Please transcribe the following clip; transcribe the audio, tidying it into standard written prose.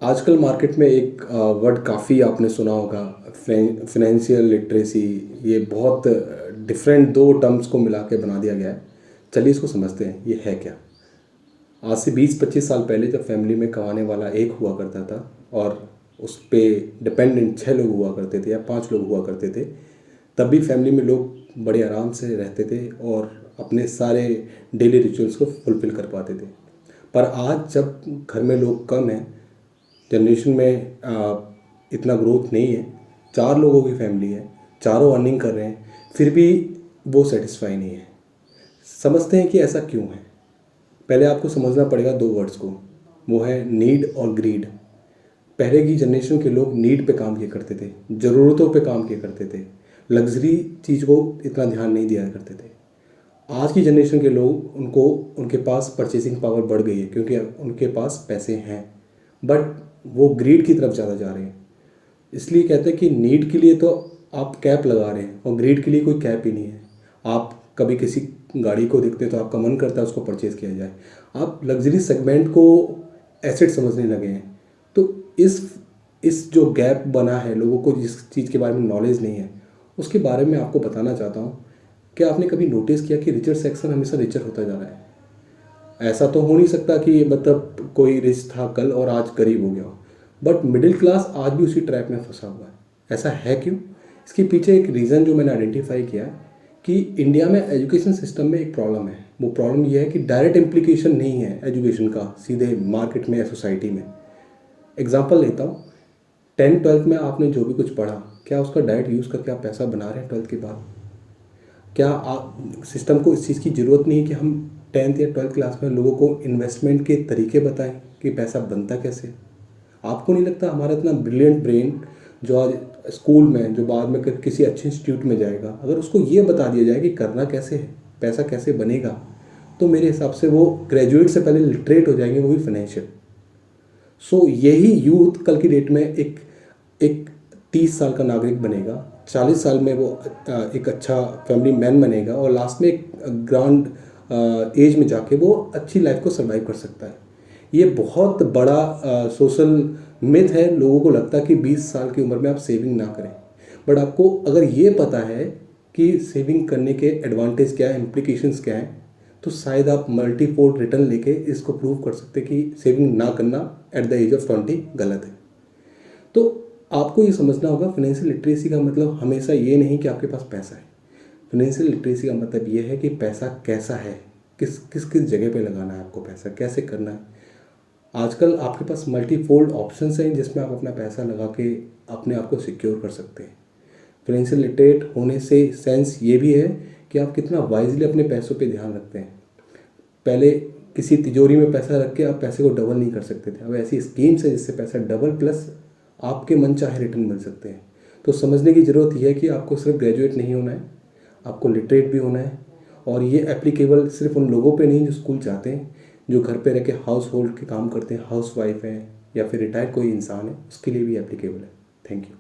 आजकल मार्केट में एक वर्ड काफ़ी आपने सुना होगा, फाइनेंशियल लिटरेसी। ये बहुत डिफरेंट दो टर्म्स को मिला के बना दिया गया है। चलिए इसको समझते हैं, ये है क्या। आज से 20-25 साल पहले जब फैमिली में कमाने वाला एक हुआ करता था और उस पे डिपेंडेंट 6 लोग हुआ करते थे या 5 लोग हुआ करते थे, तब भी फैमिली में लोग बड़े आराम से रहते थे और अपने सारे डेली रिचुअल्स को फुलफ़िल कर पाते थे। पर आज जब घर में लोग कम हैं, जनरेशन में इतना ग्रोथ नहीं है, 4 लोगों की फैमिली है, चारों अर्निंग कर रहे हैं, फिर भी वो सेटिस्फाई नहीं है। समझते हैं कि ऐसा क्यों है। पहले आपको समझना पड़ेगा दो वर्ड्स को, वो है नीड और ग्रीड। पहले की जनरेशन के लोग नीड पे काम किया करते थे, ज़रूरतों पे काम किया करते थे, लग्जरी चीज़ को इतना ध्यान नहीं दिया करते थे। आज की जनरेशन के लोग उनको उनके पास परचेसिंग पावर बढ़ गई है क्योंकि उनके पास पैसे हैं, बट वो ग्रीड की तरफ ज़्यादा जा रहे हैं। इसलिए कहते हैं कि नीड के लिए तो आप कैप लगा रहे हैं और ग्रीड के लिए कोई कैप ही नहीं है। आप कभी किसी गाड़ी को देखते हैं तो आपका मन करता है उसको परचेज़ किया जाए। आप लग्जरी सेगमेंट को एसेट समझने लगे हैं। तो इस जो गैप बना है, लोगों को जिस चीज़ के बारे में नॉलेज नहीं है, उसके बारे में आपको बताना चाहता हूँ। क्या आपने कभी नोटिस किया कि रिचर सेक्शन हमेशा रिचर होता जा रहा है। ऐसा तो हो नहीं सकता कि मतलब कोई रिच था कल और आज गरीब हो गया हो, बट मिडिल क्लास आज भी उसी ट्रैप में फंसा हुआ है। ऐसा है क्यों? इसके पीछे एक रीज़न जो मैंने आइडेंटिफाई किया है कि इंडिया में एजुकेशन सिस्टम में एक प्रॉब्लम है। वो प्रॉब्लम ये है कि डायरेक्ट इम्प्लीकेशन नहीं है एजुकेशन का सीधे मार्केट में या सोसाइटी में। एग्जाम्पल लेता हूँ, 10th-12th में आपने जो भी कुछ पढ़ा, क्या उसका डायरेक्ट यूज़ करके आप पैसा बना रहे हैं 12th के बाद? क्या आप सिस्टम को इस चीज़ की ज़रूरत नहीं है कि हम 10th या 12th क्लास में लोगों को इन्वेस्टमेंट के तरीके बताएं कि पैसा बनता कैसे? आपको नहीं लगता हमारा इतना ब्रिलियंट ब्रेन जो आज स्कूल में, जो बाद में किसी अच्छे इंस्टीट्यूट में जाएगा, अगर उसको ये बता दिया जाए कि करना कैसे है, पैसा कैसे बनेगा, तो मेरे हिसाब से वो ग्रेजुएट से पहले लिटरेट हो जाएंगे, वो भी फाइनेंशियल। सो यही यूथ कल की डेट में एक एक 30 साल का नागरिक बनेगा, 40 साल में वो एक अच्छा फैमिली मैन बनेगा और लास्ट में एक ग्रांड एज में जाके वो अच्छी लाइफ को सर्वाइव कर सकता है। ये बहुत बड़ा सोशल मिथ है। लोगों को लगता है कि 20 साल की उम्र में आप सेविंग ना करें, बट आपको अगर ये पता है कि सेविंग करने के एडवांटेज क्या है, इम्प्लीकेशंस क्या हैं, तो शायद आप मल्टीपोर्ट रिटर्न लेके इसको प्रूव कर सकते हैं कि सेविंग ना करना एट द एज ऑफ 20 गलत है। तो आपको ये समझना होगा, फाइनेंशियल लिटरेसी का मतलब हमेशा ये नहीं कि आपके पास पैसा है। फाइनेंशियल लिटरेसी का मतलब ये है कि पैसा कैसा है, किस किस किस जगह पे लगाना है, आपको पैसा कैसे करना है। आजकल आपके पास मल्टीफोल्ड ऑप्शंस हैं जिसमें आप अपना पैसा लगा के अपने आप को सिक्योर कर सकते हैं। फाइनेंशियल लिटरेट होने से सेंस ये भी है कि आप कितना वाइजली अपने पैसों पे ध्यान रखते हैं। पहले किसी तिजोरी में पैसा रख के आप पैसे को डबल नहीं कर सकते थे, अब ऐसी स्कीम्स है जिससे पैसा डबल प्लस आपके मन चाहे रिटर्न मिल सकते हैं। तो समझने की ज़रूरत यह है कि आपको सिर्फ ग्रेजुएट नहीं होना है, आपको लिटरेट भी होना है। और ये एप्लीकेबल सिर्फ उन लोगों पे नहीं जो स्कूल जाते हैं, जो घर पे रह के हाउस होल्ड के काम करते हैं, हाउस वाइफ हैं या फिर रिटायर्ड कोई इंसान है, उसके लिए भी एप्लीकेबल है। Thank you.